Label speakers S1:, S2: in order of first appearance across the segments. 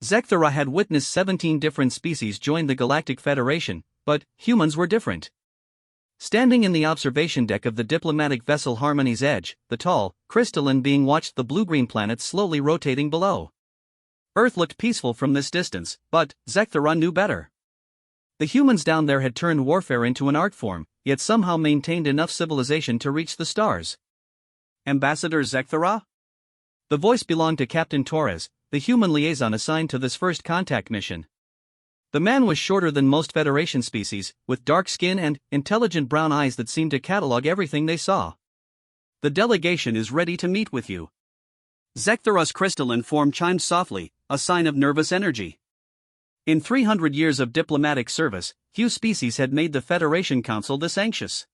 S1: Zekthera had witnessed 17 different species join the Galactic Federation, but humans were different. Standing in the observation deck of the diplomatic vessel Harmony's Edge, the tall, crystalline being watched the blue-green planet slowly rotating below. Earth looked peaceful from this distance, but Zekthera knew better. The humans down there had turned warfare into an art form, yet somehow maintained enough civilization to reach the stars. Ambassador Zekthera? The voice belonged to Captain Torres, the human liaison assigned to this first contact mission. The man was shorter than most Federation species, with dark skin and intelligent brown eyes that seemed to catalog everything they saw. The delegation is ready to meet with you. Zekthera's crystalline form chimed softly, a sign of nervous energy. In 300 years of diplomatic service, few species had made the Federation Council this anxious.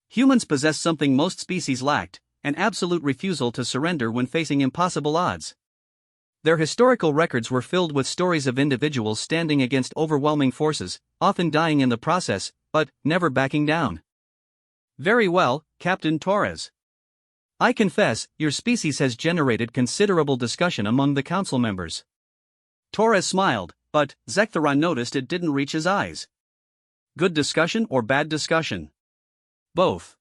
S1: Humans possessed something most species lacked, an absolute refusal to surrender when facing impossible odds. Their historical records were filled with stories of individuals standing against overwhelming forces, often dying in the process, but never backing down. Very well, Captain Torres. I confess, your species has generated considerable discussion among the council members. Torres smiled, but Zekthera noticed it didn't reach his eyes. Good discussion or bad discussion? Both.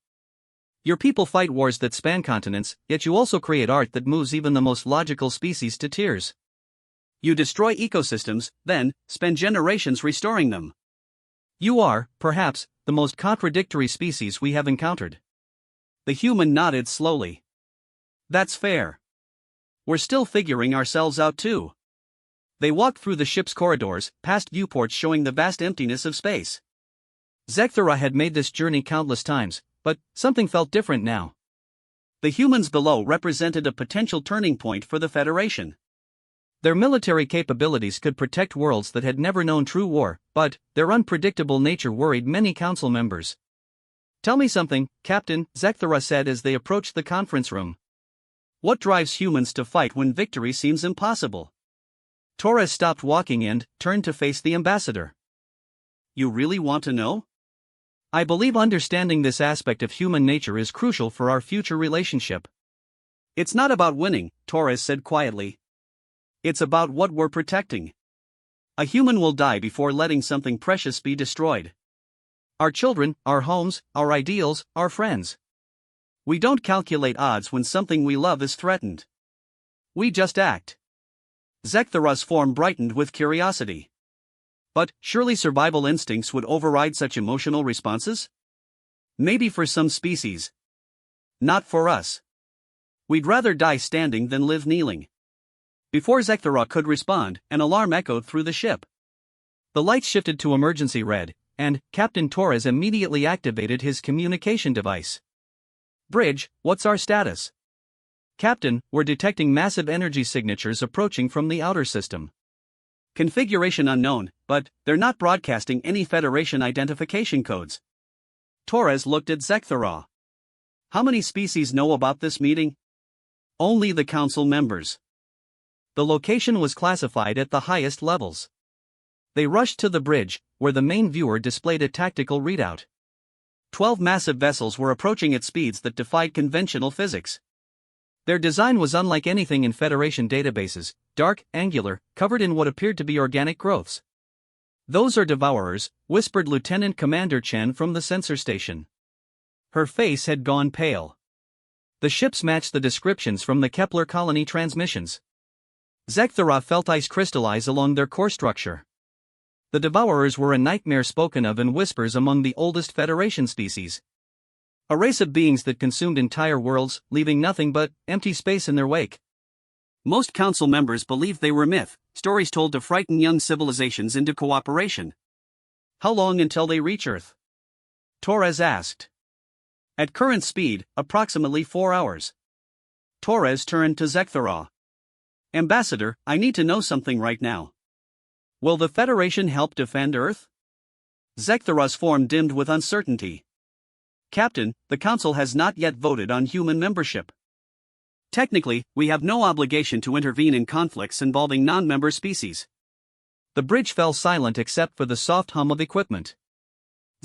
S1: Your people fight wars that span continents, yet you also create art that moves even the most logical species to tears. You destroy ecosystems, then spend generations restoring them. You are, perhaps, the most contradictory species we have encountered. The human nodded slowly. That's fair. We're still figuring ourselves out too. They walked through the ship's corridors, past viewports showing the vast emptiness of space. Zekthera had made this journey countless times, but something felt different now. The humans below represented a potential turning point for the Federation. Their military capabilities could protect worlds that had never known true war, but their unpredictable nature worried many council members. Tell me something, Captain, Zekthera said as they approached the conference room. What drives humans to fight when victory seems impossible? Torres stopped walking and turned to face the ambassador. You really want to know? I believe understanding this aspect of human nature is crucial for our future relationship. It's not about winning, Torres said quietly. It's about what we're protecting. A human will die before letting something precious be destroyed. Our children, our homes, our ideals, our friends. We don't calculate odds when something we love is threatened. We just act. Zekthera's form brightened with curiosity. But surely survival instincts would override such emotional responses? Maybe for some species. Not for us. We'd rather die standing than live kneeling. Before Zekthera could respond, an alarm echoed through the ship. The lights shifted to emergency red, and Captain Torres immediately activated his communication device. Bridge, what's our status? Captain, we're detecting massive energy signatures approaching from the outer system. Configuration unknown, but they're not broadcasting any Federation identification codes. Torres looked at Zekthera. How many species know about this meeting? Only the council members. The location was classified at the highest levels. They rushed to the bridge, where the main viewer displayed a tactical readout. 12 massive vessels were approaching at speeds that defied conventional physics. Their design was unlike anything in Federation databases, dark, angular, covered in what appeared to be organic growths. Those are devourers, whispered Lieutenant Commander Chen from the sensor station. Her face had gone pale. The ships matched the descriptions from the Kepler colony transmissions. Zekthera felt ice crystallize along their core structure. The devourers were a nightmare spoken of in whispers among the oldest Federation species. A race of beings that consumed entire worlds, leaving nothing but empty space in their wake. Most council members believed they were myth, stories told to frighten young civilizations into cooperation. How long until they reach Earth? Torres asked. At current speed, approximately 4 hours. Torres turned to Zekthera. Ambassador, I need to know something right now. Will the Federation help defend Earth? Zekthera's form dimmed with uncertainty. Captain, the Council has not yet voted on human membership. Technically, we have no obligation to intervene in conflicts involving non-member species. The bridge fell silent except for the soft hum of equipment.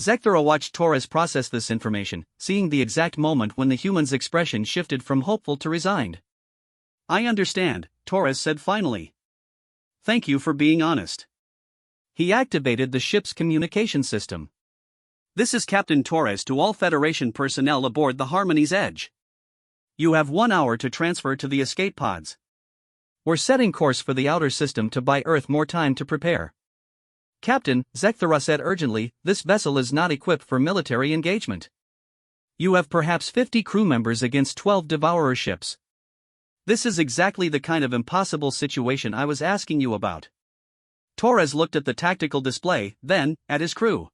S1: Zekthera watched Torres process this information, seeing the exact moment when the human's expression shifted from hopeful to resigned. I understand, Torres said finally. thank you for being honest. He activated the ship's communication system. This is Captain Torres to all Federation personnel aboard the Harmony's Edge. You have 1 hour to transfer to the escape pods. We're setting course for the outer system to buy Earth more time to prepare. Captain, Zekthara said urgently, this vessel is not equipped for military engagement. You have perhaps 50 crew members against 12 devourer ships. This is exactly the kind of impossible situation I was asking you about. Torres looked at the tactical display, then, at his crew.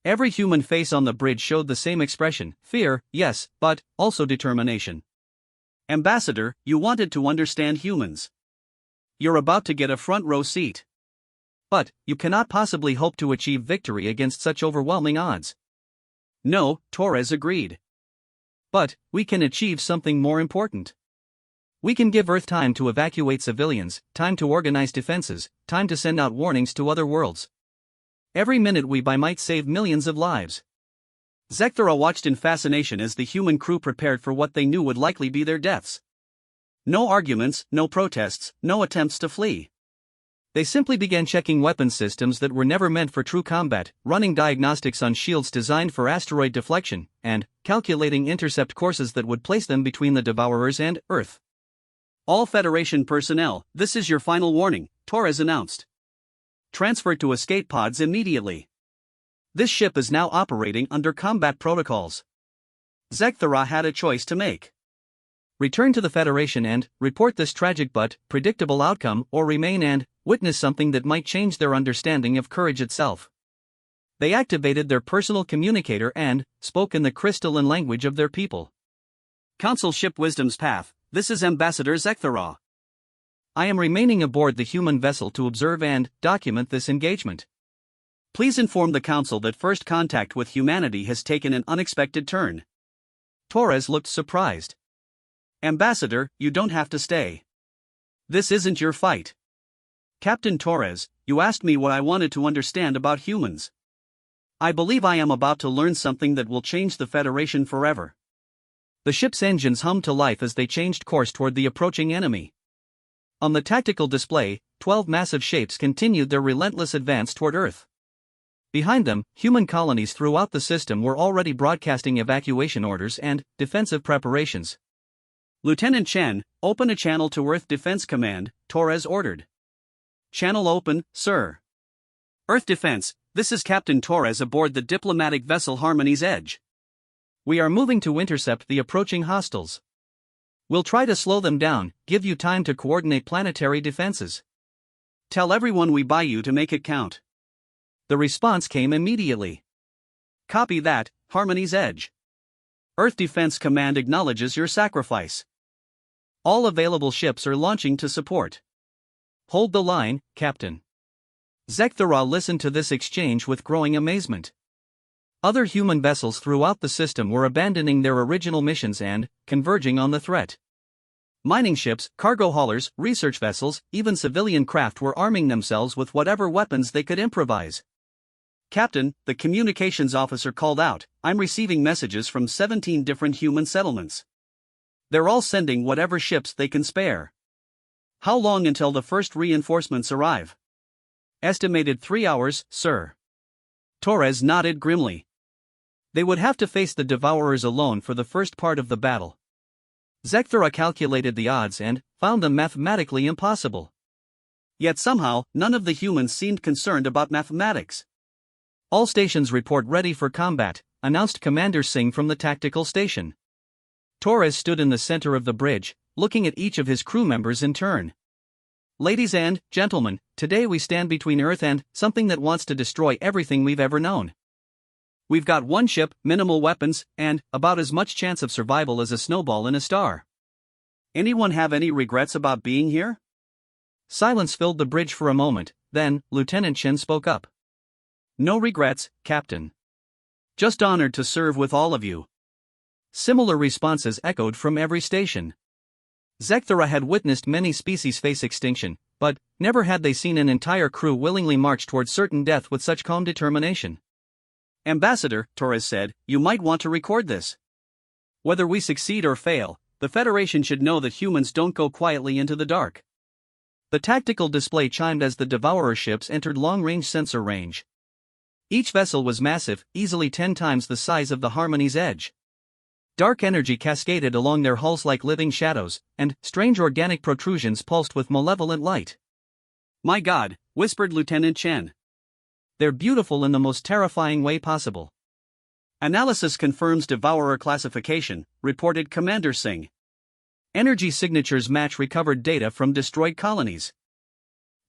S1: Every human face on the bridge showed the same expression, fear, yes, but also determination. Ambassador, you wanted to understand humans. You're about to get a front row seat. But, you cannot possibly hope to achieve victory against such overwhelming odds. No, Torres agreed. But, we can achieve something more important. We can give Earth time to evacuate civilians, time to organize defenses, time to send out warnings to other worlds. Every minute we buy might save millions of lives. Zekthara watched in fascination as the human crew prepared for what they knew would likely be their deaths. No arguments, no protests, no attempts to flee. They simply began checking weapon systems that were never meant for true combat, running diagnostics on shields designed for asteroid deflection, and calculating intercept courses that would place them between the Devourers and Earth. All Federation personnel, this is your final warning, Torres announced. Transfer to escape pods immediately. This ship is now operating under combat protocols. Zekthara had a choice to make. Return to the Federation and report this tragic but predictable outcome, or remain and witness something that might change their understanding of courage itself. They activated their personal communicator and spoke in the crystalline language of their people. Council Ship Wisdom's Path, this is Ambassador Zekthara. I am remaining aboard the human vessel to observe and document this engagement. Please inform the Council that first contact with humanity has taken an unexpected turn. Torres looked surprised. Ambassador, you don't have to stay. This isn't your fight. Captain Torres, you asked me what I wanted to understand about humans. I believe I am about to learn something that will change the Federation forever. The ship's engines hummed to life as they changed course toward the approaching enemy. On the tactical display, 12 massive shapes continued their relentless advance toward Earth. Behind them, human colonies throughout the system were already broadcasting evacuation orders and defensive preparations. Lieutenant Chen, open a channel to Earth Defense Command, Torres ordered. Channel open, sir. Earth Defense, this is Captain Torres aboard the diplomatic vessel Harmony's Edge. We are moving to intercept the approaching hostiles. We'll try to slow them down, give you time to coordinate planetary defenses. Tell everyone we buy you to make it count. The response came immediately. Copy that, Harmony's Edge. Earth Defense Command acknowledges your sacrifice. All available ships are launching to support. Hold the line, Captain. Zekthara listened to this exchange with growing amazement. Other human vessels throughout the system were abandoning their original missions and converging on the threat. Mining ships, cargo haulers, research vessels, even civilian craft were arming themselves with whatever weapons they could improvise. Captain, the communications officer called out, I'm receiving messages from 17 different human settlements. They're all sending whatever ships they can spare. How long until the first reinforcements arrive? Estimated 3 hours, sir. Torres nodded grimly. They would have to face the Devourers alone for the first part of the battle. Zekthara calculated the odds and found them mathematically impossible. Yet somehow, none of the humans seemed concerned about mathematics. All stations report ready for combat, announced Commander Singh from the tactical station. Torres stood in the center of the bridge, looking at each of his crew members in turn. Ladies and gentlemen, today we stand between Earth and something that wants to destroy everything we've ever known. We've got one ship, minimal weapons, and about as much chance of survival as a snowball in a star. Anyone have any regrets about being here? Silence filled the bridge for a moment, then Lieutenant Chen spoke up. No regrets, Captain. Just honored to serve with all of you. Similar responses echoed from every station. Zekthara had witnessed many species face extinction, but never had they seen an entire crew willingly march toward certain death with such calm determination. Ambassador, Torres said, you might want to record this. Whether we succeed or fail, the Federation should know that humans don't go quietly into the dark. The tactical display chimed as the Devourer ships entered long-range sensor range. Each vessel was massive, easily 10 times the size of the Harmony's Edge. Dark energy cascaded along their hulls like living shadows, and strange organic protrusions pulsed with malevolent light.
S2: "My God," whispered Lieutenant Chen.
S1: "They're beautiful in the most terrifying way possible."
S2: "Analysis confirms Devourer classification," reported Commander Singh.
S1: "Energy signatures match recovered data from destroyed colonies.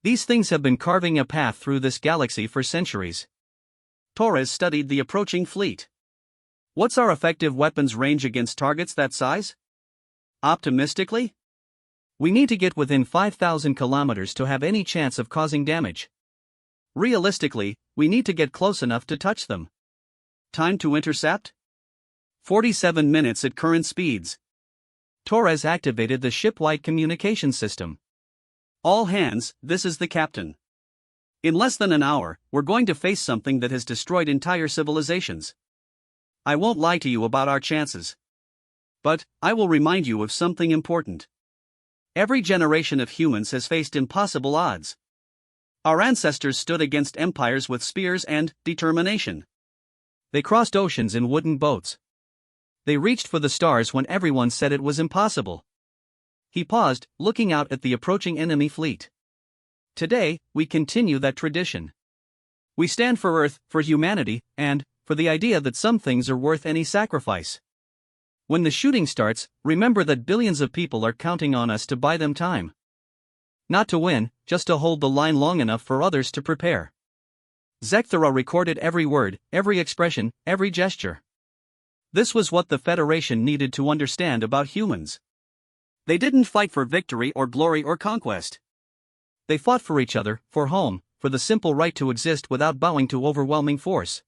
S1: These things have been carving a path through this galaxy for centuries."
S2: Torres studied the approaching fleet. "What's our effective weapons range against targets that size?" Optimistically,
S1: "We need to get within 5,000 kilometers to have any chance of causing damage.
S2: realistically, we need to get close enough to touch them." Time to intercept? 47 minutes at current speeds.
S1: Torres activated the ship-wide communication system.
S2: "All hands, this is the captain. In less than an hour, we're going to face something that has destroyed entire civilizations. I won't lie to you about our chances. But, I will remind you of something important. Every generation of humans has faced impossible odds. Our ancestors stood against empires with spears and determination.
S1: They crossed oceans in wooden boats. They reached for the stars when everyone said it was impossible." He paused, looking out at the approaching enemy fleet. "Today, we continue that tradition. We stand for Earth, for humanity, and for the idea that some things are worth any sacrifice. When the shooting starts, remember that billions of people are counting on us to buy them time. Not to win, just to hold the line long enough for others to prepare." Zekthera recorded every word, every expression, every gesture. This was what the Federation needed to understand about humans.
S2: They didn't fight for victory or glory or conquest.
S1: They fought for each other, for home, for the simple right to exist without bowing to overwhelming force.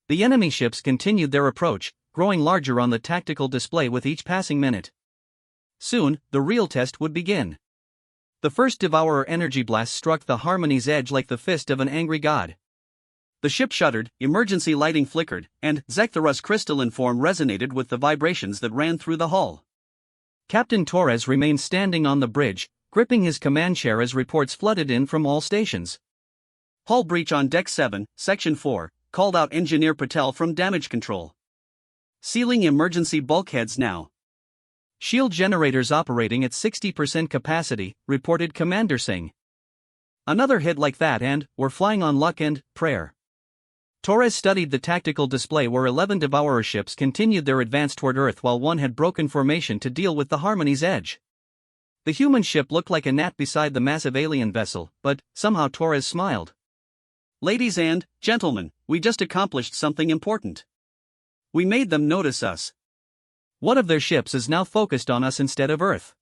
S1: The enemy ships continued their approach, growing larger on the tactical display with each passing minute. Soon, the real test would begin. The first Devourer energy blast struck the Harmony's Edge like the fist of an angry god.
S2: The ship shuddered, emergency lighting flickered, and Zekthera's crystalline form resonated with the vibrations that ran through the hull.
S1: Captain Torres remained standing on the bridge, gripping his command chair as reports flooded in from all stations.
S2: "Hull breach on Deck 7, Section 4, called out Engineer Patel from damage control. Sealing emergency bulkheads now.
S1: Shield generators operating at 60% capacity," reported Commander Singh. "Another hit like that and we're flying on luck and prayer." Torres studied the tactical display where 11 Devourer ships continued their advance toward Earth while one had broken formation to deal with the Harmony's Edge. The human ship looked like a gnat beside the massive alien vessel, but somehow Torres smiled.
S2: "Ladies and gentlemen, we just accomplished something important. We made them notice us."
S1: One of their ships is now focused on us instead of Earth.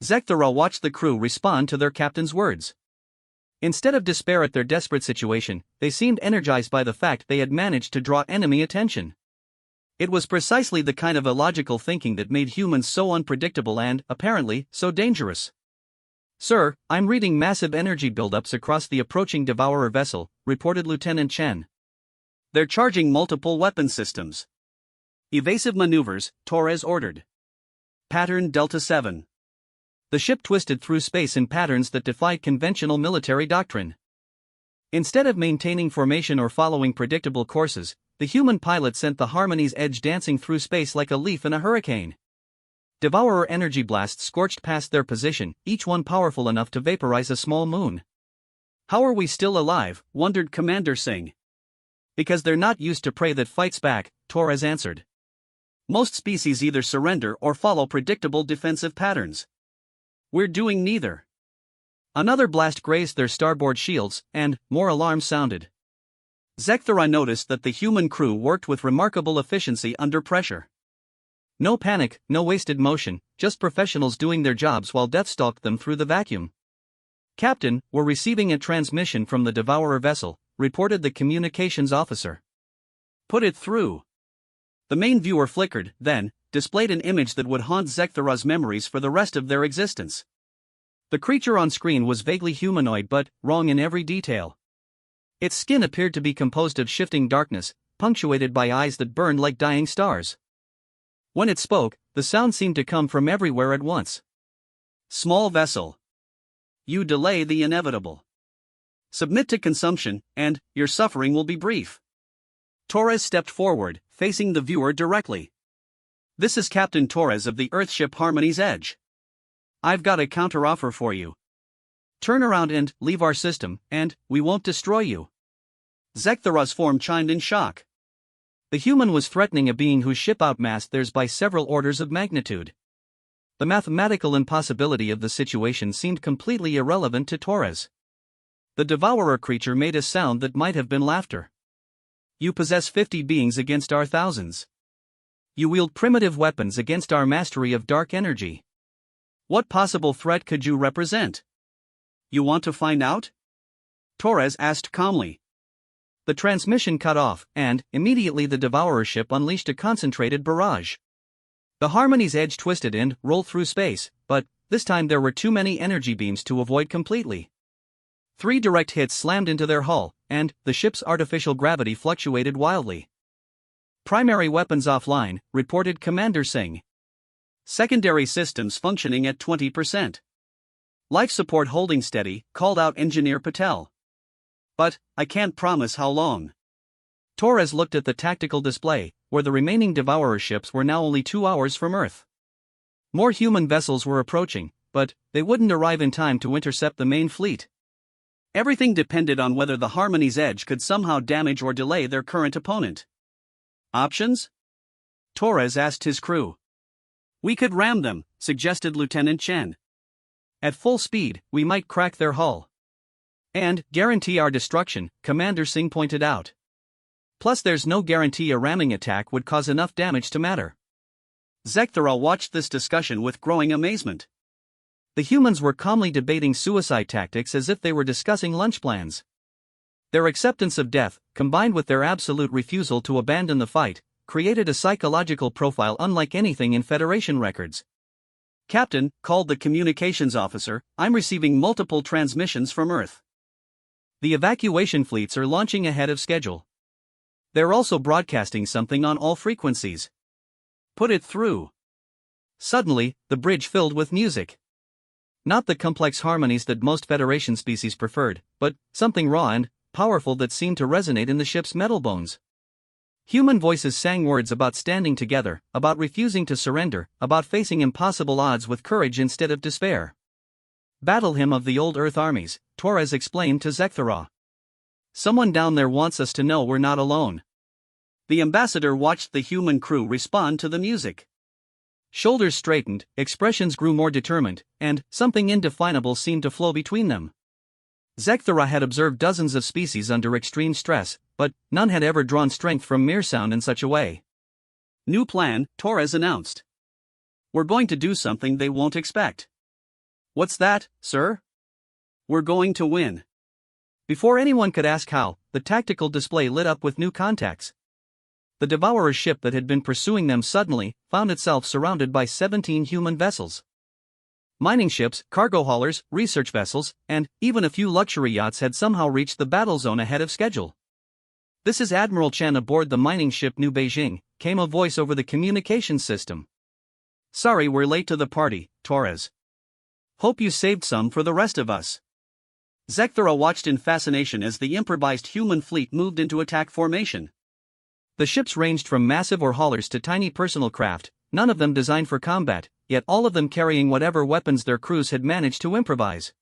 S1: Zekthera watched the crew respond to their captain's words. Instead of despair at their desperate situation, they seemed energized by the fact they had managed to draw enemy attention. It was precisely the kind of illogical thinking that made humans so unpredictable and, apparently, so dangerous. "Sir, I'm reading massive energy buildups across the approaching Devourer vessel," reported Lieutenant Chen.
S2: "They're charging multiple weapon systems. Evasive maneuvers," Torres ordered. "Pattern Delta 7.
S1: The ship twisted through space in patterns that defied conventional military doctrine. Instead of maintaining formation or following predictable courses, the human pilot sent the Harmony's Edge dancing through space like a leaf in a hurricane. Devourer energy blasts scorched past their position, each one powerful enough to vaporize a small moon.
S2: "How are we still alive?" wondered Commander Singh.
S1: "Because they're not used to prey that fights back," Torres answered.
S2: "Most species either surrender or follow predictable defensive patterns. We're doing neither."
S1: Another blast grazed their starboard shields, and more alarms sounded.
S2: Zekthera noticed that the human crew worked with remarkable efficiency under pressure.
S1: No panic, no wasted motion, just professionals doing their jobs while death stalked them through the vacuum. "Captain, we're receiving a transmission from the Devourer vessel," reported the communications officer.
S2: "Put it through." The main viewer flickered, then displayed an image that would haunt Zekthera's memories for the rest of their existence. The creature on screen was vaguely humanoid but wrong in every detail. Its skin appeared to be composed of shifting darkness, punctuated by eyes that burned like dying stars. When it spoke, the sound seemed to come from everywhere at once. "Small vessel. you delay the inevitable. Submit to consumption, and your suffering will be brief. Torres stepped forward, facing the viewer directly. This is Captain Torres of the Earthship Harmony's Edge. I've got a counteroffer for you. Turn around and leave our system, and we won't destroy you. Zekthara's form chimed in shock. The human was threatening a being whose ship outmassed theirs by several orders of magnitude. The mathematical impossibility of the situation seemed completely irrelevant to Torres. The devourer creature made a sound that might have been laughter. You possess 50 beings against our thousands. You wield primitive weapons against our mastery of dark energy. What possible threat could you represent? You want to find out? Torres asked calmly. The transmission cut off, and immediately the devourer ship unleashed a concentrated barrage. The Harmony's Edge twisted and rolled through space, but this time there were too many energy beams to avoid completely. 3 direct hits slammed into their hull, and the ship's artificial gravity fluctuated wildly. Primary weapons offline, reported Commander Singh. Secondary systems functioning at 20%. Life support holding steady, called out Engineer Patel. But I can't promise how long. Torres looked at the tactical display, where the remaining devourer ships were now only 2 hours from Earth. More human vessels were approaching, but they wouldn't arrive in time to intercept the main fleet. Everything depended on whether the Harmony's Edge could somehow damage or delay their current opponent. Options? Torres asked his crew. We could ram them, suggested Lieutenant Chen. At full speed, we might crack their hull. And guarantee our destruction, Commander Singh pointed out. Plus there's no guarantee a ramming attack would cause enough damage to matter. Zekthara watched this discussion with growing amazement. The humans were calmly debating suicide tactics as if they were discussing lunch plans. Their acceptance of death, combined with their absolute refusal to abandon the fight, created a psychological profile unlike anything in Federation records. Captain, called the communications officer, I'm receiving multiple transmissions from Earth. The evacuation fleets are launching ahead of schedule. They're also broadcasting something on all frequencies. Put it through. Suddenly, the bridge filled with music. Not the complex harmonies that most Federation species preferred, but something raw and powerful that seemed to resonate in the ship's metal bones. Human voices sang words about standing together, about refusing to surrender, about facing impossible odds with courage instead of despair. Battle hymn of the old Earth armies, Torres explained to Zekthara. Someone down there wants us to know we're not alone. The ambassador watched the human crew respond to the music. Shoulders straightened, expressions grew more determined, and something indefinable seemed to flow between them. Zekthara had observed dozens of species under extreme stress, but none had ever drawn strength from mere sound in such a way. New plan, Torres announced. We're going to do something they won't expect. What's that, sir? We're going to win. Before anyone could ask how, the tactical display lit up with new contacts. The Devourer ship that had been pursuing them suddenly found itself surrounded by 17 human vessels. Mining ships, cargo haulers, research vessels, and even a few luxury yachts had somehow reached the battle zone ahead of schedule. This is Admiral Chen aboard the mining ship New Beijing, came a voice over the communications system. Sorry we're late to the party, Torres. Hope you saved some for the rest of us. Zekthara watched in fascination as the improvised human fleet moved into attack formation. The ships ranged from massive ore haulers to tiny personal craft, none of them designed for combat, yet all of them carrying whatever weapons their crews had managed to improvise.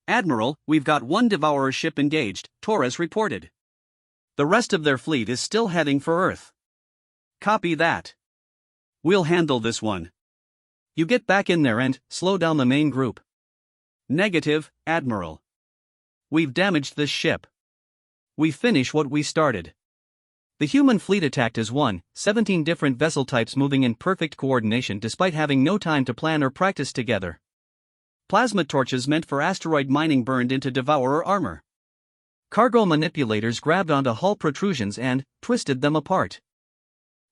S2: Admiral, we've got one Devourer ship engaged, Torres reported. The rest of their fleet is still heading for Earth. Copy that. We'll handle this one. You get back in there and slow down the main group. Negative, Admiral. We've damaged this ship. We finish what we started. The human fleet attacked as one, 17 different vessel types moving in perfect coordination despite having no time to plan or practice together. Plasma torches meant for asteroid mining burned into Devourer armor. Cargo manipulators grabbed onto hull protrusions and twisted them apart.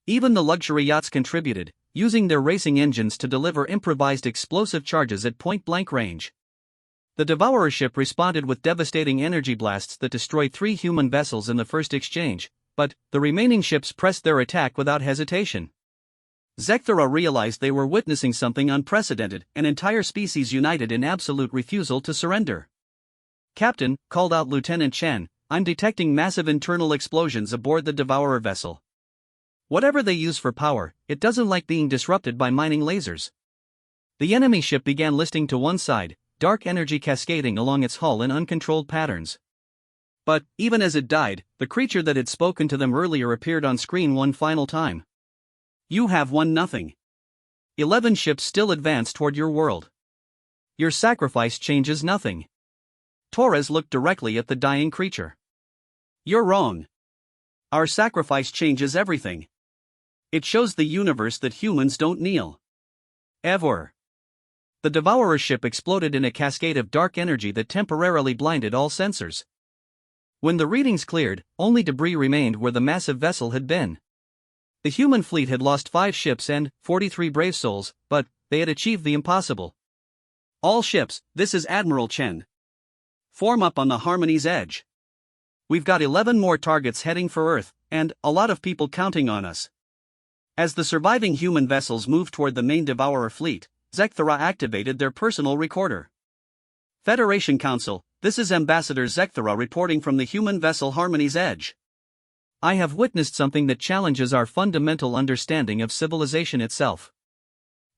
S2: Even the luxury yachts contributed, using their racing engines to deliver improvised explosive charges at point-blank range. The Devourer ship responded with devastating energy blasts that destroyed 3 human vessels in the first exchange, but the remaining ships pressed their attack without hesitation. Zekthera realized they were witnessing something unprecedented, an entire species united in absolute refusal to surrender. "Captain," called out Lieutenant Chen, "I'm detecting massive internal explosions aboard the Devourer vessel. Whatever they use for power, it doesn't like being disrupted by mining lasers." The enemy ship began listing to one side, dark energy cascading along its hull in uncontrolled patterns. But, even as it died, the creature that had spoken to them earlier appeared on screen one final time. "You have won nothing. 11 ships still advance toward your world. Your sacrifice changes nothing." Torres looked directly at the dying creature. "You're wrong. Our sacrifice changes everything. It shows the universe that humans don't kneel. Ever." The Devourer ship exploded in a cascade of dark energy that temporarily blinded all sensors. When the readings cleared, only debris remained where the massive vessel had been. The human fleet had lost 5 ships and 43 brave souls, but they had achieved the impossible. "All ships, this is Admiral Chen. Form up on the Harmony's edge. We've got 11 more targets heading for Earth, and a lot of people counting on us." As the surviving human vessels moved toward the main Devourer fleet, Zekthera activated their personal recorder. "Federation Council, this is Ambassador Zekthera reporting from the human vessel Harmony's Edge. I have witnessed something that challenges our fundamental understanding of civilization itself."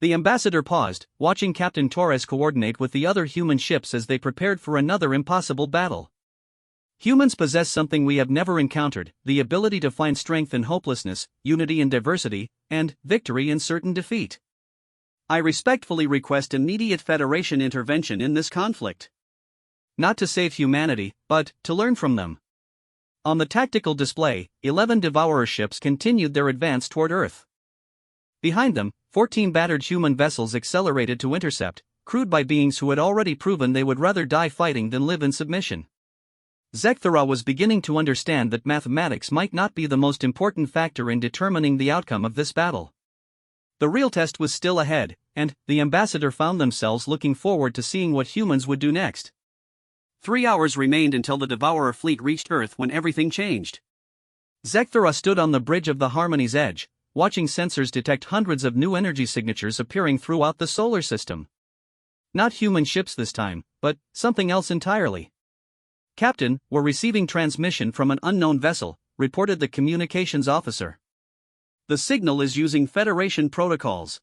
S2: The ambassador paused, watching Captain Torres coordinate with the other human ships as they prepared for another impossible battle. "Humans possess something we have never encountered, the ability to find strength in hopelessness, unity in diversity, and victory in certain defeat. I respectfully request immediate Federation intervention in this conflict. Not to save humanity, but to learn from them." On the tactical display, 11 Devourer ships continued their advance toward Earth. Behind them, 14 battered human vessels accelerated to intercept, crewed by beings who had already proven they would rather die fighting than live in submission. Zekthera was beginning to understand that mathematics might not be the most important factor in determining the outcome of this battle. The real test was still ahead, and the ambassador found themselves looking forward to seeing what humans would do next. 3 hours remained until the Devourer fleet reached Earth when everything changed. Zekthera stood on the bridge of the Harmony's Edge, watching sensors detect hundreds of new energy signatures appearing throughout the solar system. Not human ships this time, but something else entirely. "Captain, we're receiving transmission from an unknown vessel," reported the communications officer. "The signal is using Federation protocols."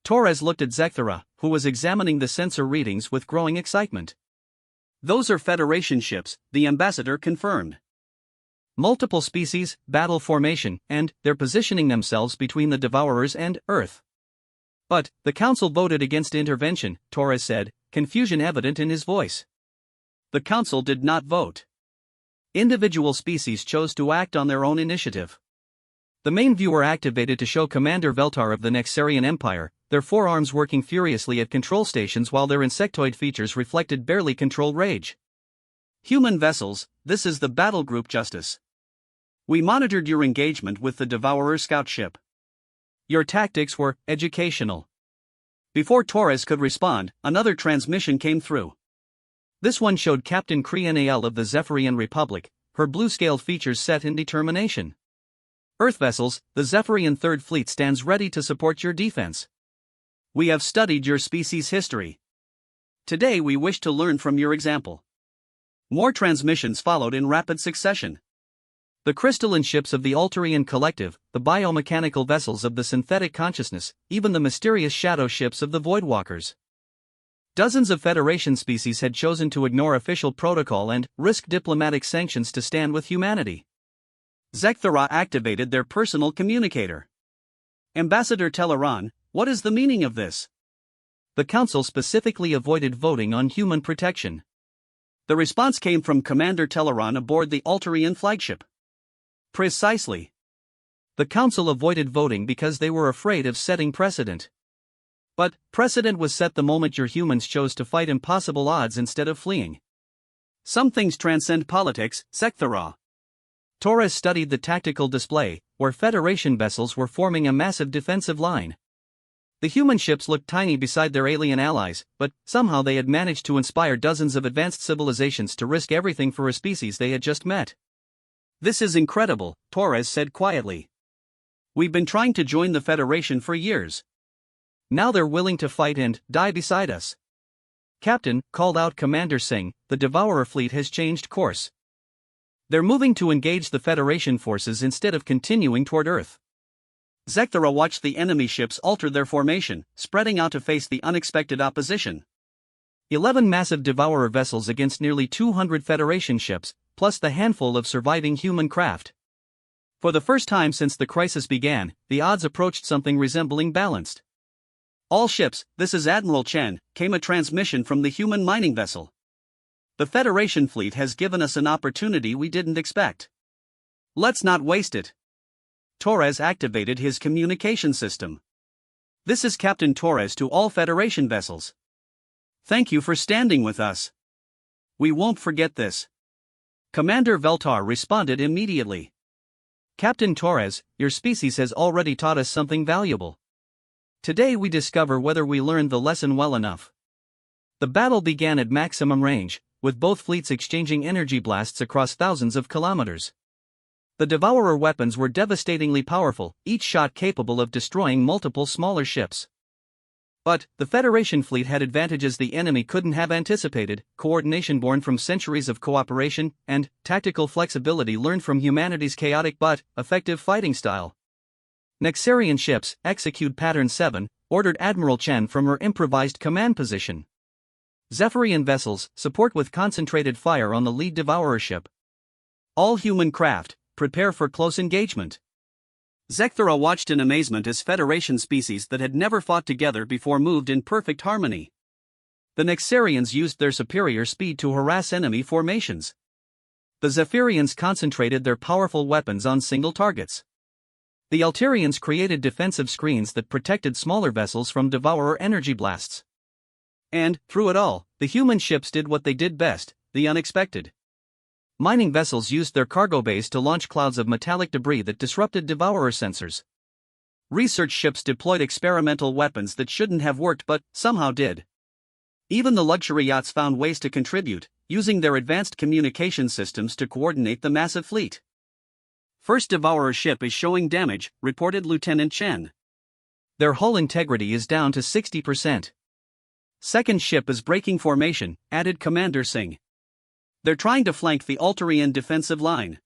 S2: Torres looked at Zekthera, who was examining the sensor readings with growing excitement. "Those are Federation ships," the ambassador confirmed. "Multiple species, battle formation, and they're positioning themselves between the Devourers and Earth." "But the Council voted against intervention," Torres said, confusion evident in his voice. "The Council did not vote. Individual species chose to act on their own initiative." The main viewer activated to show Commander Veltar of the Nexarian Empire, their forearms working furiously at control stations while their insectoid features reflected barely controlled rage. "Human vessels, this is the battle group Justice. We monitored your engagement with the Devourer scout ship. Your tactics were educational." Before Torres could respond, another transmission came through. This one showed Captain Krianael of the Zephyrian Republic, her blue-scaled features set in determination. "Earth vessels, the Zephyrian Third Fleet stands ready to support your defense. We have studied your species' history. Today we wish to learn from your example." More transmissions followed in rapid succession. The crystalline ships of the Alterian Collective, the biomechanical vessels of the Synthetic Consciousness, even the mysterious shadow ships of the Voidwalkers. Dozens of Federation species had chosen to ignore official protocol and risk diplomatic sanctions to stand with humanity. Zekthera activated their personal communicator. "Ambassador Teleran, what is the meaning of this?" The Council specifically avoided voting on human protection. The response came from Commander Teleran aboard the Alterian flagship. "Precisely. The Council avoided voting because they were afraid of setting precedent. But precedent was set the moment your humans chose to fight impossible odds instead of fleeing. Some things transcend politics, Zekthera." Torres studied the tactical display, where Federation vessels were forming a massive defensive line. The human ships looked tiny beside their alien allies, but somehow they had managed to inspire dozens of advanced civilizations to risk everything for a species they had just met. "This is incredible," Torres said quietly. We've been trying to join the Federation for years.
S1: Now they're willing to fight and die beside us. Captain, called out Commander Singh, the Devourer fleet has changed course. They're moving to engage the Federation forces instead of continuing toward Earth.
S2: Zekthara watched the enemy ships alter their formation, spreading out to face the unexpected opposition.
S1: 11 massive Devourer vessels against nearly 200 Federation ships, plus the handful of surviving human craft. For the first time since the crisis began, the odds approached something resembling balanced.
S2: All ships, this is Admiral Chen, came a transmission from the human mining vessel. The Federation fleet has given us an opportunity we didn't expect. Let's not waste it. Torres activated his communication system. This is Captain Torres to all Federation vessels. Thank you for standing with us. We won't forget this. Commander Veltar responded immediately.
S1: Captain Torres, your species has already taught us something valuable. Today we discover whether we learned the lesson well enough. The battle began at maximum range, with both fleets exchanging energy blasts across thousands of kilometers. The Devourer weapons were devastatingly powerful, each shot capable of destroying multiple smaller ships. But the Federation fleet had advantages the enemy couldn't have anticipated: coordination born from centuries of cooperation, and tactical flexibility learned from humanity's chaotic but effective fighting style. Nexarian ships, execute Pattern 7, ordered Admiral Chen from her improvised command position. Zephyrian vessels, support with concentrated fire on the lead Devourer ship. All human craft, prepare for close engagement.
S2: Zekthara watched in amazement as Federation species that had never fought together before moved in perfect harmony.
S1: The Nexarians used their superior speed to harass enemy formations. The Zephyrians concentrated their powerful weapons on single targets. The Alterians created defensive screens that protected smaller vessels from Devourer energy blasts. And, through it all, the human ships did what they did best: the unexpected. Mining vessels used their cargo bays to launch clouds of metallic debris that disrupted Devourer sensors. Research ships deployed experimental weapons that shouldn't have worked but somehow did. Even the luxury yachts found ways to contribute, using their advanced communication systems to coordinate the massive fleet.
S2: First Devourer ship is showing damage, reported Lieutenant Chen.
S1: Their hull integrity is down to 60%. Second ship is breaking formation, added Commander Singh.
S2: They're trying to flank the Alterian defensive line.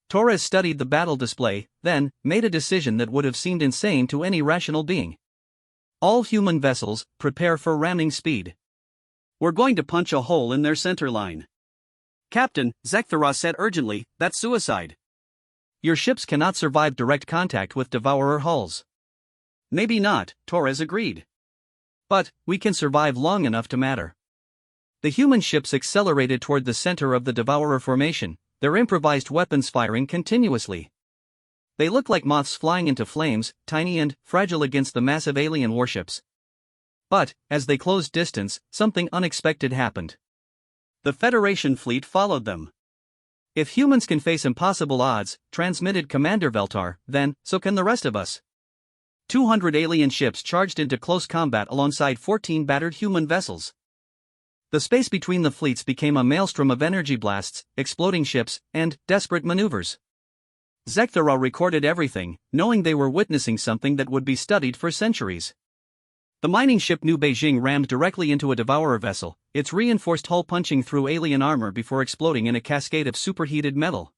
S1: Torres studied the battle display, then made a decision that would have seemed insane to any rational being. All human vessels, prepare for ramming speed.
S2: We're going to punch a hole in their center line. Captain, Zekthara said urgently, that's suicide.
S1: Your ships cannot survive direct contact with Devourer hulls.
S2: Maybe not, Torres agreed.
S1: But we can survive long enough to matter. The human ships accelerated toward the center of the Devourer formation, their improvised weapons firing continuously. They looked like moths flying into flames, tiny and fragile against the massive alien warships. But, as they closed distance, something unexpected happened.
S2: The Federation fleet followed them.
S1: If humans can face impossible odds, transmitted Commander Veltar, then, so can the rest of us. 200 alien ships charged into close combat alongside 14 battered human vessels. The space between the fleets became a maelstrom of energy blasts, exploding ships, and desperate maneuvers. Zekthara recorded everything, knowing they were witnessing something that would be studied for centuries. The mining ship New Beijing rammed directly into a Devourer vessel, its reinforced hull punching through alien armor before exploding in a cascade of superheated metal.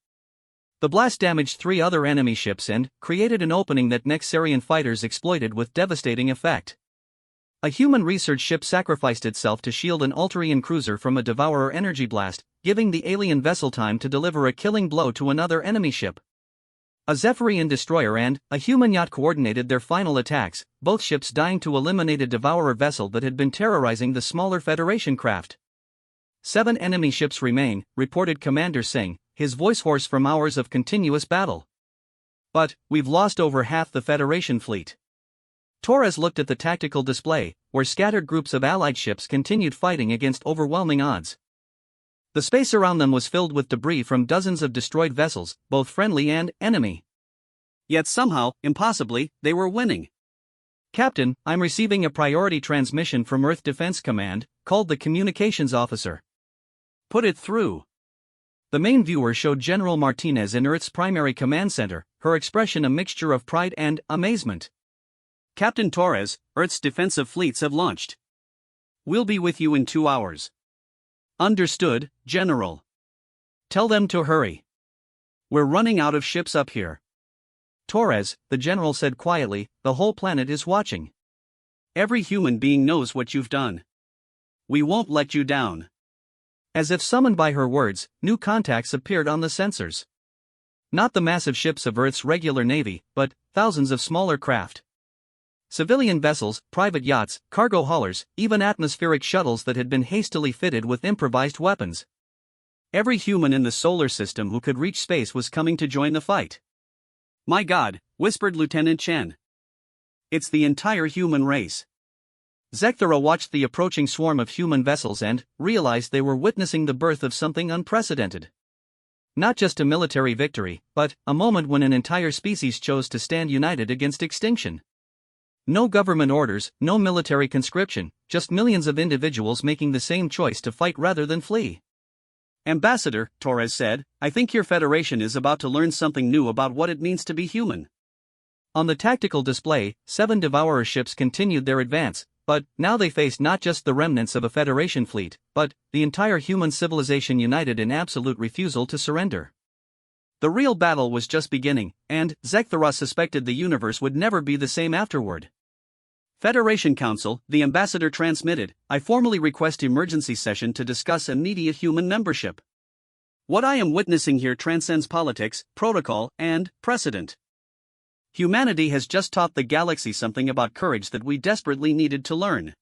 S1: The blast damaged 3 other enemy ships and created an opening that Nexarian fighters exploited with devastating effect. A human research ship sacrificed itself to shield an Alterian cruiser from a Devourer energy blast, giving the alien vessel time to deliver a killing blow to another enemy ship. A Zephyrian destroyer and a human yacht coordinated their final attacks, both ships dying to eliminate a Devourer vessel that had been terrorizing the smaller Federation craft. 7 enemy ships remain, reported Commander Singh, his voice hoarse from hours of continuous battle. But we've lost over half the Federation fleet. Torres looked at the tactical display, where scattered groups of allied ships continued fighting against overwhelming odds. The space around them was filled with debris from dozens of destroyed vessels, both friendly and enemy.
S2: Yet somehow, impossibly, they were winning.
S1: Captain, I'm receiving a priority transmission from Earth Defense Command, called the communications officer.
S2: Put it through.
S1: The main viewer showed General Martinez in Earth's primary command center, her expression a mixture of pride and amazement.
S2: Captain Torres, Earth's defensive fleets have launched. We'll be with you in 2 hours.
S1: Understood, General. Tell them to hurry. We're running out of ships up here. Torres, the general said quietly, the whole planet is watching.
S2: Every human being knows what you've done. We won't let you down.
S1: As if summoned by her words, new contacts appeared on the sensors. Not the massive ships of Earth's regular navy, but thousands of smaller craft. Civilian vessels, private yachts, cargo haulers, even atmospheric shuttles that had been hastily fitted with improvised weapons. Every human in the solar system who could reach space was coming to join the fight.
S2: My God, whispered Lieutenant Chen. It's the entire human race.
S1: Zekthera watched the approaching swarm of human vessels and realized they were witnessing the birth of something unprecedented. Not just a military victory, but a moment when an entire species chose to stand united against extinction. No government orders, no military conscription, just millions of individuals making the same choice to fight rather than flee.
S2: Ambassador, Torres said, I think your Federation is about to learn something new about what it means to be human.
S1: On the tactical display, 7 Devourer ships continued their advance, but now they faced not just the remnants of a Federation fleet, but the entire human civilization united in absolute refusal to surrender. The real battle was just beginning, and Zekthera suspected the universe would never be the same afterward.
S2: Federation Council, the ambassador transmitted, I formally request emergency session to discuss immediate human membership. What I am witnessing here transcends politics, protocol, and precedent. Humanity has just taught the galaxy something about courage that we desperately needed to learn.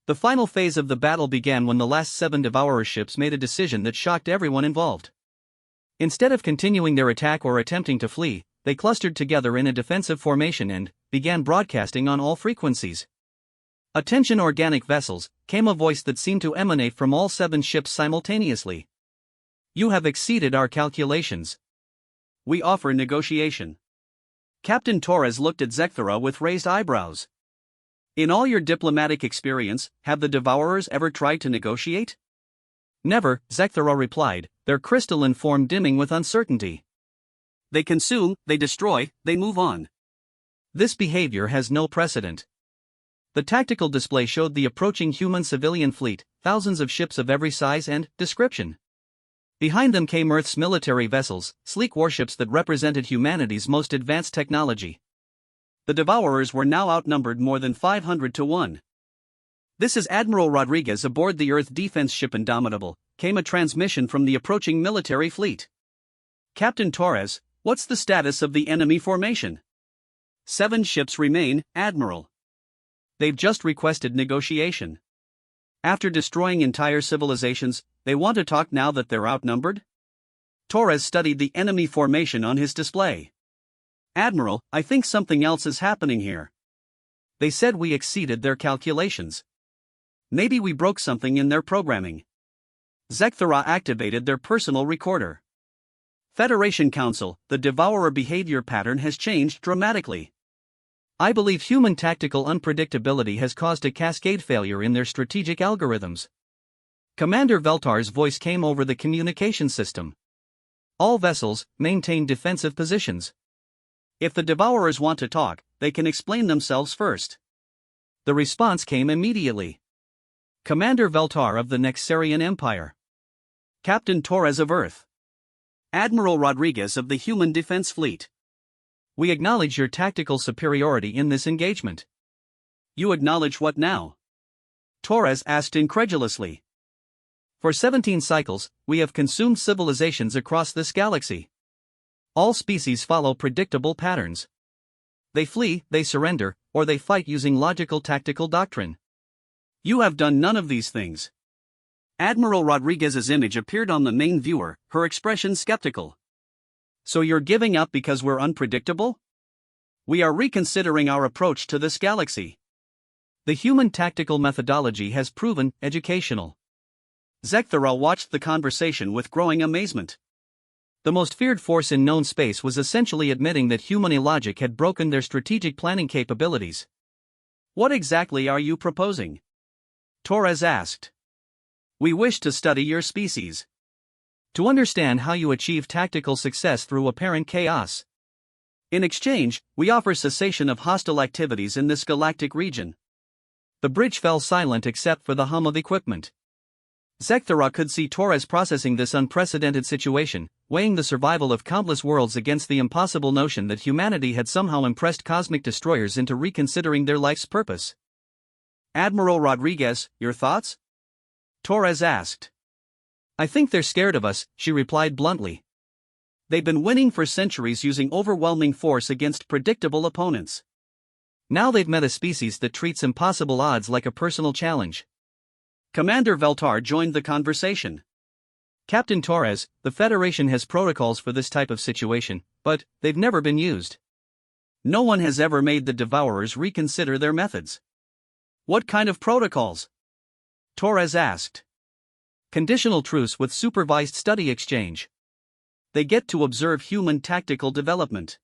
S1: The final phase of the battle began when the last 7 Devourer ships made a decision that shocked everyone involved. Instead of continuing their attack or attempting to flee, they clustered together in a defensive formation and began broadcasting on all frequencies. Attention organic vessels, came a voice that seemed to emanate from all 7 ships simultaneously. You have exceeded our calculations.
S2: We offer negotiation. Captain Torres looked at Zekthera with raised eyebrows. In all your diplomatic experience, have the Devourers ever tried to negotiate?
S1: Never, Zekthera replied, their crystalline form dimming with uncertainty.
S2: They consume, they destroy, they move on.
S1: This behavior has no precedent. The tactical display showed the approaching human civilian fleet, thousands of ships of every size and description. Behind them came Earth's military vessels, sleek warships that represented humanity's most advanced technology. The Devourers were now outnumbered more than 500 to 1. This is Admiral Rodriguez aboard the Earth defense ship Indomitable, came a transmission from the approaching military fleet. Captain Torres, what's the status of the enemy formation?
S2: 7 ships remain, Admiral.
S1: They've just requested negotiation.
S2: After destroying entire civilizations, they want to talk now that they're outnumbered? Torres studied the enemy formation on his display. Admiral, I think something else is happening here.
S1: They said we exceeded their calculations.
S2: Maybe we broke something in their programming. Zekthera activated their personal recorder. Federation Council, the Devourer behavior pattern has changed dramatically.
S1: I believe human tactical unpredictability has caused a cascade failure in their strategic algorithms. Commander Veltar's voice came over the communication system. All vessels, maintain defensive positions.
S2: If the Devourers want to talk, they can explain themselves first.
S1: The response came immediately. Commander Veltar of the Nexarian Empire.
S2: Captain Torres of Earth. Admiral Rodriguez of the Human Defense Fleet.
S1: We acknowledge your tactical superiority in this engagement.
S2: You acknowledge what now?
S1: Torres asked incredulously. For 17 cycles, we have consumed civilizations across this galaxy. All species follow predictable patterns. They flee, they surrender, or they fight using logical tactical doctrine.
S2: You have done none of these things. Admiral Rodriguez's image appeared on the main viewer, her expression skeptical.
S1: So you're giving up because we're unpredictable?
S2: We are reconsidering our approach to this galaxy.
S1: The human tactical methodology has proven educational.
S2: Zekthera watched the conversation with growing amazement.
S1: The most feared force in known space was essentially admitting that human illogic had broken their strategic planning capabilities.
S2: What exactly are you proposing?
S1: Torres asked.
S2: We wish to study your species.
S1: To understand how you achieve tactical success through apparent chaos.
S2: In exchange, we offer cessation of hostile activities in this galactic region.
S1: The bridge fell silent except for the hum of equipment. Zekthara could see Torres processing this unprecedented situation, weighing the survival of countless worlds against the impossible notion that humanity had somehow impressed cosmic destroyers into reconsidering their life's purpose.
S2: Admiral Rodriguez, your thoughts?
S1: Torres asked. I think they're scared of us, she replied bluntly.
S2: They've been winning for centuries using overwhelming force against predictable opponents.
S1: Now they've met a species that treats impossible odds like a personal challenge.
S2: Commander Veltar joined the conversation.
S1: Captain Torres, the Federation has protocols for this type of situation, but they've never been used.
S2: No one has ever made the Devourers reconsider their methods. What kind of protocols?
S1: Torres asked. Conditional truce with supervised study exchange.
S2: They get to observe human tactical development.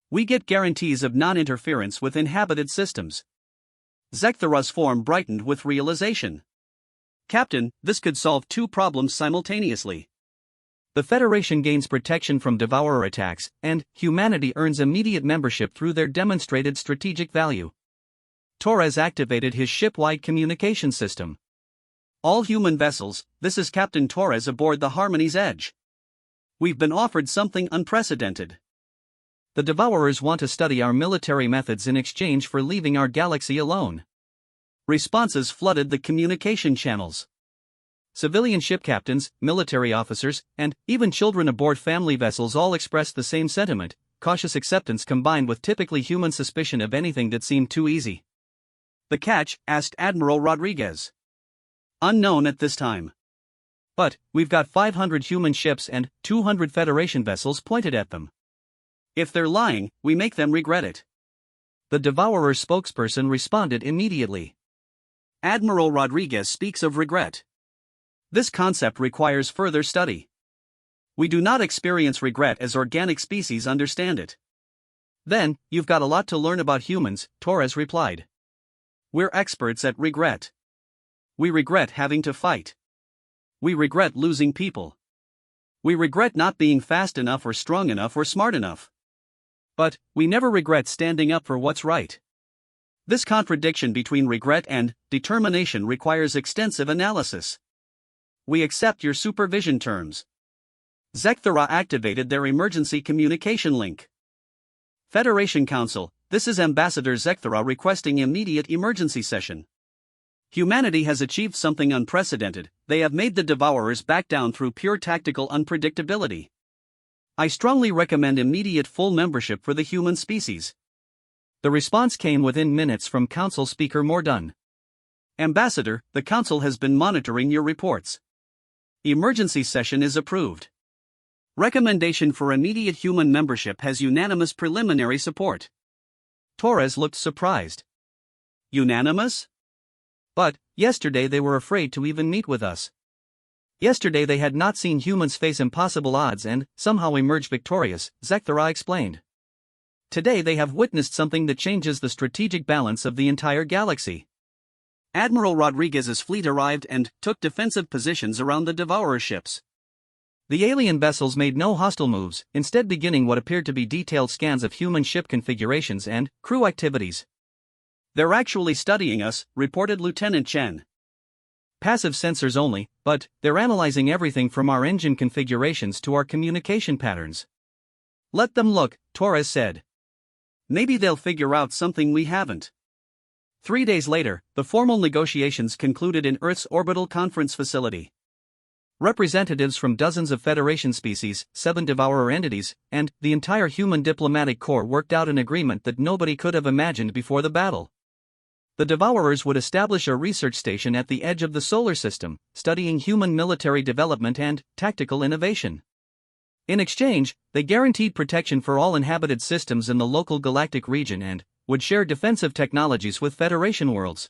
S2: We get guarantees of non-interference with inhabited systems. Zekthara's form brightened with realization. Captain, this could solve two problems simultaneously.
S1: The Federation gains protection from Devourer attacks, and humanity earns immediate membership through their demonstrated strategic value. Torres activated his ship-wide communication system.
S2: All human vessels, this is Captain Torres aboard the Harmony's Edge. We've been offered something unprecedented.
S1: The Devourers want to study our military methods in exchange for leaving our galaxy alone.
S2: Responses flooded the communication channels.
S1: Civilian ship captains, military officers, and even children aboard family vessels all expressed the same sentiment, cautious acceptance combined with typically human suspicion of anything that seemed too easy.
S2: The catch? Asked Admiral Rodriguez. Unknown at this time.
S1: But we've got 500 human ships and 200 Federation vessels pointed at them.
S2: If they're lying, we make them regret it.
S1: The Devourer spokesperson responded immediately.
S2: Admiral Rodriguez speaks of regret. This concept requires further study. We do not experience regret as organic species understand it.
S1: Then, you've got a lot to learn about humans, Torres replied.
S2: We're experts at regret. We regret having to fight. We regret losing people. We regret not being fast enough or strong enough or smart enough.
S1: But we never regret standing up for what's right.
S2: This contradiction between regret and determination requires extensive analysis. We accept your supervision terms. Zekthara activated their emergency communication link. Federation Council, this is Ambassador Zekthara requesting immediate emergency session. Humanity has achieved something unprecedented. They have made the Devourers back down through pure tactical unpredictability. I strongly recommend immediate full membership for the human species.
S1: The response came within minutes from Council Speaker Mordun.
S2: Ambassador, the Council has been monitoring your reports. Emergency session is approved. Recommendation for immediate human membership has unanimous preliminary support.
S1: Torres looked surprised.
S2: Unanimous?
S1: But yesterday they were afraid to even meet with us. Yesterday they had not seen humans face impossible odds and somehow emerge victorious, Zekthara explained. Today they have witnessed something that changes the strategic balance of the entire galaxy.
S2: Admiral Rodriguez's fleet arrived and took defensive positions around the Devourer ships.
S1: The alien vessels made no hostile moves, instead beginning what appeared to be detailed scans of human ship configurations and crew activities.
S2: They're actually studying us, reported Lieutenant Chen.
S1: Passive sensors only, but they're analyzing everything from our engine configurations to our communication patterns.
S2: Let them look, Torres said. Maybe they'll figure out something we haven't. 3 days later, the formal negotiations concluded in Earth's orbital conference facility.
S1: Representatives from dozens of Federation species, 7 Devourer entities, and the entire human diplomatic corps worked out an agreement that nobody could have imagined before the battle. The Devourers would establish a research station at the edge of the solar system, studying human military development and tactical innovation. In exchange, they guaranteed protection for all inhabited systems in the local galactic region and would share defensive technologies with Federation worlds.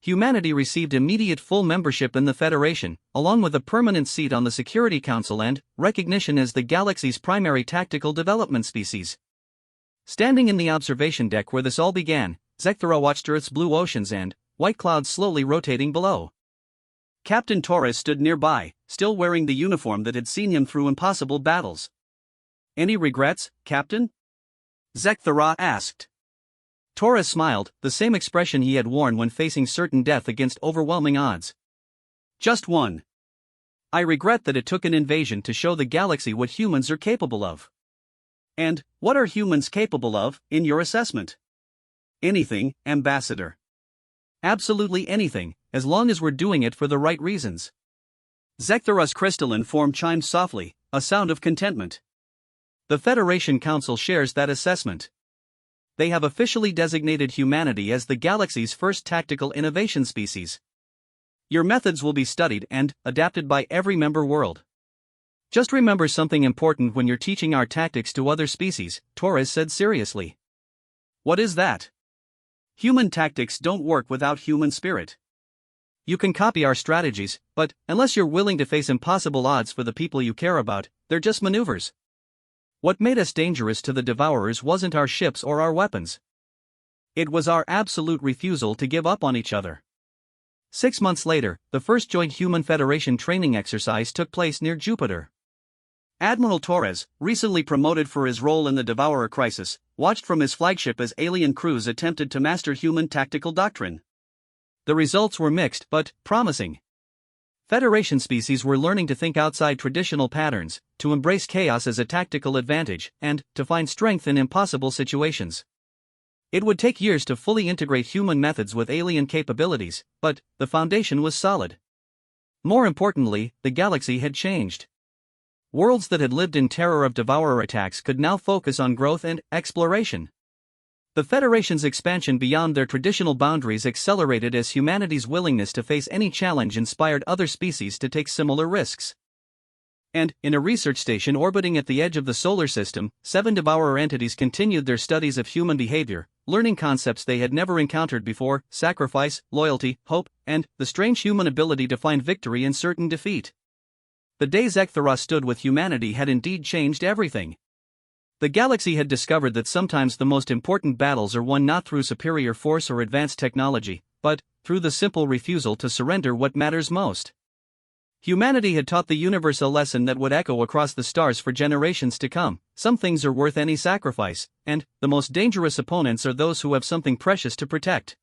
S1: Humanity received immediate full membership in the Federation, along with a permanent seat on the Security Council and recognition as the galaxy's primary tactical development species. Standing in the observation deck where this all began, Zekthara watched Earth's blue oceans and white clouds slowly rotating below.
S2: Captain Torres stood nearby, still wearing the uniform that had seen him through impossible battles. Any regrets, Captain? Zekthara asked.
S1: Torres smiled, the same expression he had worn when facing certain death against overwhelming odds.
S2: Just one. I regret that it took an invasion to show the galaxy what humans are capable of. And, what are humans capable of, in your assessment? Anything, Ambassador.
S1: Absolutely anything, as long as we're doing it for the right reasons.
S2: Zekthara's crystalline form chimed softly, a sound of contentment.
S1: The Federation Council shares that assessment. They have officially designated humanity as the galaxy's first tactical innovation species. Your methods will be studied and adapted by every member world. Just remember something important when you're teaching our tactics to other species, Torres said seriously.
S2: What is that? Human tactics don't work without human spirit.
S1: You can copy our strategies, but unless you're willing to face impossible odds for the people you care about, they're just maneuvers. What made us dangerous to the Devourers wasn't our ships or our weapons. It was our absolute refusal to give up on each other. 6 months later, the first joint Human Federation training exercise took place near Jupiter.
S2: Admiral Torres, recently promoted for his role in the Devourer crisis, watched from his flagship as alien crews attempted to master human tactical doctrine.
S1: The results were mixed but promising. Federation species were learning to think outside traditional patterns, to embrace chaos as a tactical advantage, and to find strength in impossible situations. It would take years to fully integrate human methods with alien capabilities, but the foundation was solid. More importantly, the galaxy had changed. Worlds that had lived in terror of Devourer attacks could now focus on growth and exploration. The Federation's expansion beyond their traditional boundaries accelerated as humanity's willingness to face any challenge inspired other species to take similar risks. And, in a research station orbiting at the edge of the solar system, 7 Devourer entities continued their studies of human behavior, learning concepts they had never encountered before: sacrifice, loyalty, hope, and the strange human ability to find victory in certain defeat. The day Zekthara stood with humanity had indeed changed everything. The galaxy had discovered that sometimes the most important battles are won not through superior force or advanced technology, but through the simple refusal to surrender what matters most. Humanity had taught the universe a lesson that would echo across the stars for generations to come: some things are worth any sacrifice, and the most dangerous opponents are those who have something precious to protect.